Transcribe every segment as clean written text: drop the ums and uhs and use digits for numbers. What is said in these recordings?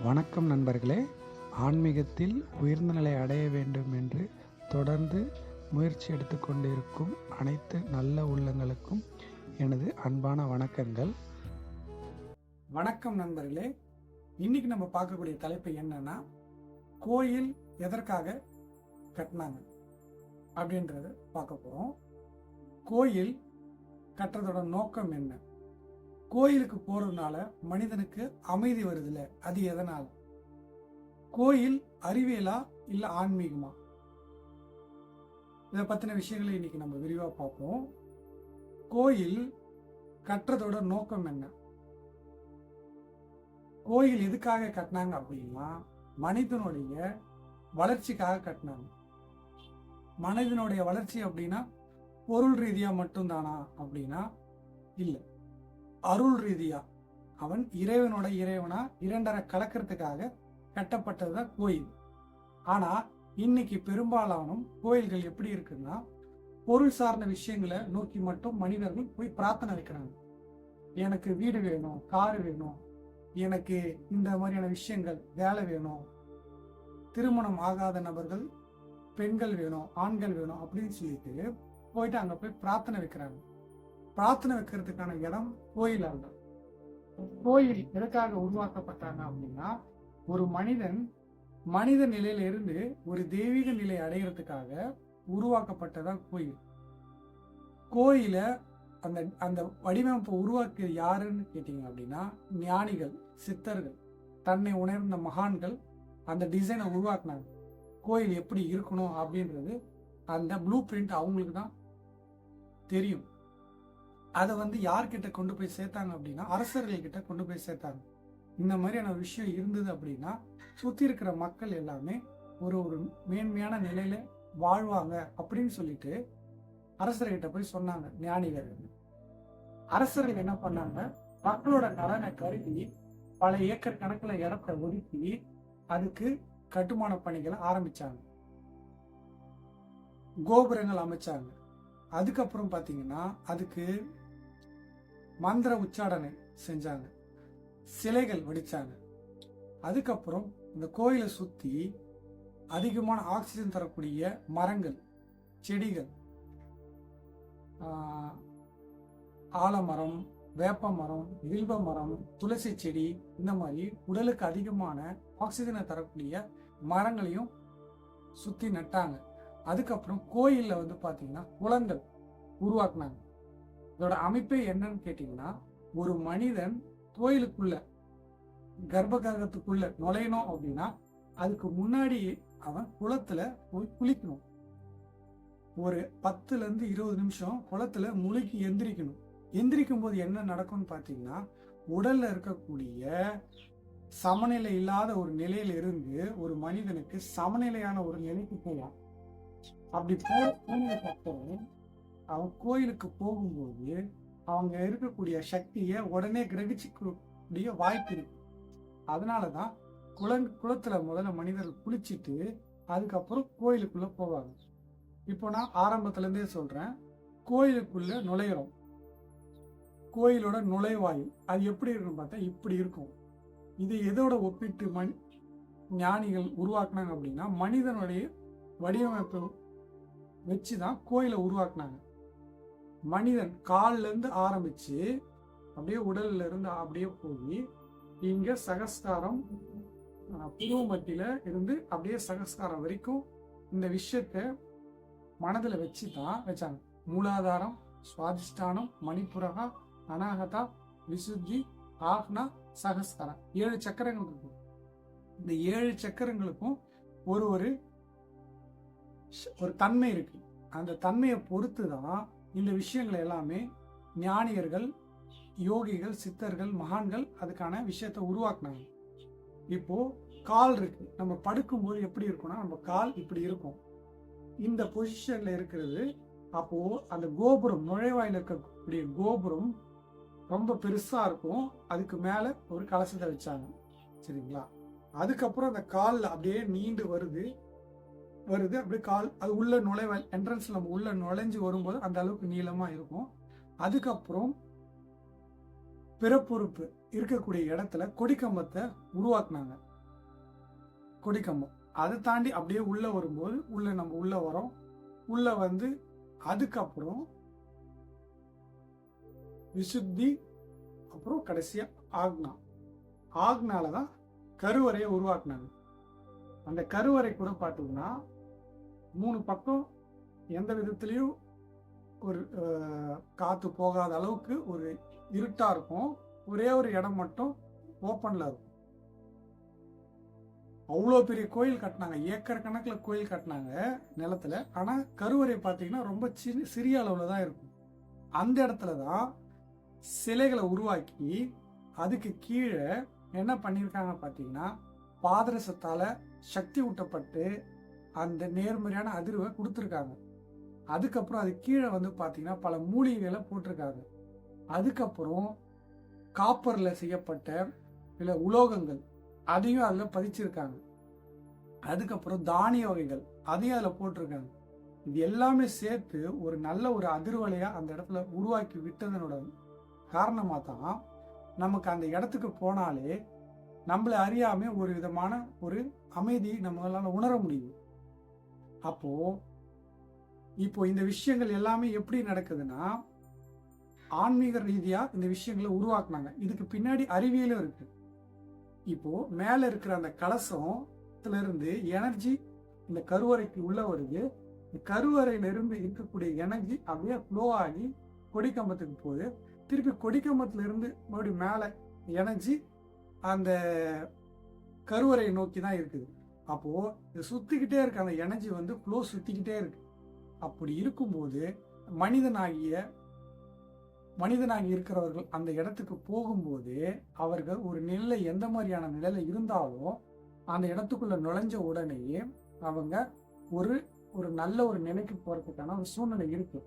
வணக்கம் நண்பர்களே. ஆன்மீகத்தில் உயர்ந்த நிலை அடைய வேண்டும் என்று தொடர்ந்து முயற்சி எடுத்துக்கொண்டிருக்கும் அனைத்து நல்ல உள்ளங்களுக்கும் எனது அன்பான வணக்கங்கள். வணக்கம் நண்பர்களே. இன்னைக்கு நம்ம பார்க்கக்கூடிய தலைப்பு என்னன்னா, கோயில் எதற்காக கட்டினாங்க அப்படின்றத பார்க்க போறோம். கோயில் கட்டுறதோட நோக்கம் என்ன? கோயிலுக்கு போறதுனால மனிதனுக்கு அமைதி வருதுல்ல, அது எதனால? கோயில் அறிவியலா இல்ல ஆன்மீகமா? இதை பத்தின விஷயங்களை இன்னைக்கு நம்ம விரிவா பார்ப்போம். கோயில் கட்டுறதோட நோக்கம் என்ன? கோயில் எதுக்காக கட்டினாங்க அப்படின்னா, மனிதனுடைய வளர்ச்சிக்காக கட்டினாங்க. மனிதனுடைய வளர்ச்சி அப்படின்னா பொருள் ரீதியா மட்டும்தானா அப்படின்னா இல்லை, அருள் ரீதியா அவன் இறைவனோட இறைவனா இரண்டரை கலக்கிறதுக்காக கட்டப்பட்டதுதான் கோயில். ஆனா இன்னைக்கு பெரும்பாலான கோயில்கள் எப்படி இருக்குன்னா, பொருள் சார்ந்த விஷயங்களை நோக்கி மட்டும் மனிதர்கள் போய் பிரார்த்தனை வைக்கிறாங்க. எனக்கு வீடு வேணும், காரு வேணும், எனக்கு இந்த மாதிரியான விஷயங்கள், வேலை வேணும், திருமணம் ஆகாத நபர்கள் பெண்கள் வேணும், ஆண்கள் வேணும் அப்படின்னு சொல்லிட்டு போயிட்டு அங்க போய் பிரார்த்தனை வைக்கிறாங்க. பிரார்த்தனை வைக்கிறதுக்கான இடம் கோயில் அல்ல. கோயில் எதுக்காக உருவாக்கப்பட்டாங்க அப்படின்னா, ஒரு மனிதன் மனித நிலையில இருந்து ஒரு தெய்வீக நிலை அடைகிறதுக்காக உருவாக்கப்பட்டதான் கோயில். கோயில அந்த அந்த வடிவமைப்பை உருவாக்கிய யாருன்னு கேட்டீங்க அப்படின்னா, ஞானிகள், சித்தர்கள், தன்னை உணர்ந்த மகான்கள் அந்த டிசைனை உருவாக்குனாங்க. கோயில் எப்படி இருக்கணும் அப்படின்றது அந்த ப்ளூ பிரிண்ட் அவங்களுக்கு தான் தெரியும். அதை யார்கிட்ட கொண்டு போய் சேர்த்தாங்க அப்படின்னா, அரசர்கள் கிட்ட கொண்டு போய் சேர்த்தாங்க. இந்த மாதிரியான விஷயம் இருந்தது அப்படின்னா சுத்தி இருக்கிற மக்கள் எல்லாமே ஒரு ஒரு மேன்மையான நிலையில வாழ்வாங்க அப்படின்னு சொல்லிட்டு அரசர்கிட்ட போய் சொன்னாங்க ஞானிகள். அரசர்கள் என்ன பண்ணாங்க, மக்களோட நலனை கருதி பல ஏக்கர் கணக்குல இடத்தை ஒதுக்கி அதுக்கு கட்டுமான பணிகளை ஆரம்பிச்சாங்க, கோபுரங்கள் அமைச்சாங்க. அதுக்கப்புறம் பாத்தீங்கன்னா அதுக்கு மந்திர உச்சாடனை செஞ்சாங்க, சிலைகள் வடிச்சாங்க. அதுக்கப்புறம் இந்த கோயிலை சுத்தி அதிகமான ஆக்சிஜன் தரக்கூடிய மரங்கள், செடிகள், ஆலமரம், வேப்ப மரம், வில்வ மரம், துளசி செடி, இந்த மாதிரி உடலுக்கு அதிகமான ஆக்சிஜனை தரக்கூடிய மரங்களையும் சுத்தி நட்டாங்க. அதுக்கப்புறம் கோயில்ல பாத்தீங்கன்னா குளங்கள் உருவாக்குனாங்க. இதோட அமைப்பே என்னன்னு கேட்டீங்கன்னா, ஒரு மனிதன் கோயிலுக்குள்ள கர்ப்ப கிரகத்துக்குள்ள நுழையணும் அப்படின்னா அதுக்கு முன்னாடி அவன் குளத்துல போய் குளிக்கணும். ஒரு 10-20 நிமிஷம் குளத்துல முழுகி எந்திரிக்கணும். எந்திரிக்கும் போது என்ன நடக்கும்னு பாத்தீங்கன்னா, உடல்ல இருக்கக்கூடிய சமநிலை இல்லாத ஒரு நிலையில இருந்து ஒரு மனிதனுக்கு சமநிலையான ஒரு நிலைக்கு போவான். அப்படி போனதுக்கப்புறம் அவன் கோயிலுக்கு போகும்போது அவங்க இருக்கக்கூடிய சக்தியை உடனே கிரகிச்சிக்கூடிய வாய்ப்பு இருக்கு. அதனாலதான் குளத்துல முதல்ல மனிதர்கள் குளிச்சுட்டு அதுக்கப்புறம் கோயிலுக்குள்ள போவாங்க. இப்போ நான் ஆரம்பத்துல இருந்தே சொல்றேன், கோயிலுக்குள்ள நுழையிறோம். கோயிலோட நுழைவாயில் அது எப்படி இருக்குன்னு பார்த்தா இப்படி இருக்கும். இது எதோட ஒப்பிட்டு ஞானிகள் உருவாக்குனாங்க அப்படின்னா, மனிதனுடைய வடிவமைப்பு வச்சுதான் கோயிலை உருவாக்குனாங்க. மனிதன் கால்ல இருந்து ஆரம்பிச்சு அப்படியே உடல்ல இருந்து அப்படியே போய் இங்க சகஸ்காரம், புருவ மத்தியில இருந்து அப்படியே சகஸ்காரம் வரைக்கும் இந்த விஷயத்த மனதுல வச்சுதான் வச்சாங்க. மூலாதாரம், சுவாதிஷ்டானம், மணிப்புரகா, அநாகதா, விசுத்தி, ஆக்னா, சகஸ்காரம், 7 சக்கரங்கள் இருக்கும். இந்த 7 சக்கரங்களுக்கும் ஒரு ஒரு தன்மை இருக்கு. அந்த தன்மையை பொறுத்துதான் இந்த விஷயங்கள் எல்லாமே ஞானியர்கள், யோகிகள், சித்தர்கள், மகான்கள் அதுக்கான விஷயத்தை உருவாக்குனாங்க. இப்போ கால் இருக்கு, நம்ம படுக்கும்போது எப்படி இருக்கும்னா நம்ம கால் இப்படி இருக்கும், இந்த பொசிஷன்ல இருக்கிறது. அப்போ அந்த கோபுரம், நுழைவாயில் இருக்கக்கூடிய கோபுரம் ரொம்ப பெருசா இருக்கும். அதுக்கு மேல ஒரு கலசத்தை வச்சாங்க, சரிங்களா? அதுக்கப்புறம் அந்த கால் அப்படியே நீண்டு வருது, அப்படியே கால் அது உள்ள நுழைவாயில் என்ட்ரன்ஸ்ல நம்ம உள்ள நுழைஞ்சு வரும்போது அந்த அளவுக்கு நீளமா இருக்கும். அதுக்கப்புறம் பிறப்புறுப்பு இருக்கக்கூடிய இடத்துல கொடிக்கம்பத்தை உருவாக்குனாங்க. கொடிக்கம்பம் அதை தாண்டி அப்படியே உள்ள வரும்போது நம்ம உள்ள வரோம். உள்ள வந்து அதுக்கப்புறம் விசுத்தி, அப்புறம் கடைசியா ஆக்னால தான் கருவறையை உருவாக்குனாங்க. அந்த கருவறை கூட பார்த்தீங்கன்னா 3 பக்கம் எந்த விதத்திலையும் ஒரு காத்து போகாத அளவுக்கு ஒரு இருட்டா இருக்கும். ஒரே ஒரு இடம் மட்டும் ஓப்பன்ல இருக்கும். அவ்வளோ பெரிய கோயில் கட்டினாங்க, ஏக்கர் கணக்கில் கோயில் கட்டினாங்க நிலத்துல. ஆனா கருவறை பார்த்தீங்கன்னா ரொம்ப சிறிய அளவுல தான் இருக்கும். அந்த இடத்துல தான் சிலைகளை உருவாக்கி அதுக்கு கீழே என்ன பண்ணியிருக்காங்க பார்த்தீங்கன்னா, பாதரசத்தால சக்தி ஊட்டப்பட்டு அந்த நேர்மறையான அதிர்வை கொடுத்துருக்காங்க. அதுக்கப்புறம் அது கீழே வந்து பார்த்தீங்கன்னா பல மூலிகைகளை போட்டிருக்காங்க. அதுக்கப்புறம் காப்பர்ல செய்யப்பட்ட சில உலோகங்கள் அதையும் அதில் பதிச்சிருக்காங்க. அதுக்கப்புறம் தானிய வகைகள் அதையும் அதில் போட்டிருக்காங்க. இது எல்லாமே சேர்த்து ஒரு நல்ல ஒரு அதிர்வலையா அந்த இடத்துல உருவாக்கி விட்டதனோட காரணமாக தான் நமக்கு அந்த இடத்துக்கு போனாலே நம்மளை அறியாம ஒரு விதமான ஒரு அமைதியை நம்மளால உணர முடியும். இப்போ இந்த விஷயங்கள் எல்லாமே எப்படி நடக்குதுன்னா, ஆன்மீக ரீதியா இந்த விஷயங்களை உருவாக்குனாங்க. இதுக்கு பின்னாடி அறிவியலும் இருக்கு. இப்போ மேல இருக்கிற அந்த கலசத்துல இருந்து எனர்ஜி இந்த கருவறைக்கு உள்ள வருது. இந்த கருவறையில இருந்து இருக்கக்கூடிய எனர்ஜி அப்படியே ஃப்ளோ ஆகி கொடிக்கம்பத்துக்கு போகுது. திருப்பி கொடிக்கம்பத்துல இருந்து மறுபடியும் மேல எனர்ஜி அந்த கருவறையை நோக்கி தான் இருக்குது. அப்போ இது சுத்திக்கிட்டே இருக்கு, அந்த எனர்ஜி வந்து ஃப்ளோ சுத்திக்கிட்டே இருக்கு. அப்படி இருக்கும்போது மனிதனாகி இருக்கிறவர்கள் அந்த இடத்துக்கு போகும்போது அவர்கள் ஒரு நிலை, எந்த மாதிரியான நிலையில இருந்தாலும் அந்த இடத்துக்குள்ள நுழைஞ்ச உடனேயே அவங்க ஒரு நல்ல ஒரு நிலைக்கு போறதுக்கான ஒரு சூழ்நிலை இருக்கு.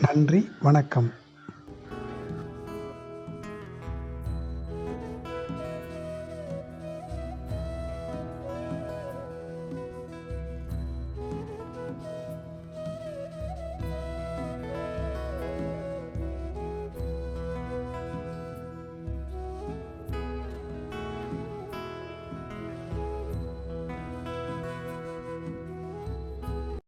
நன்றி, வணக்கம்.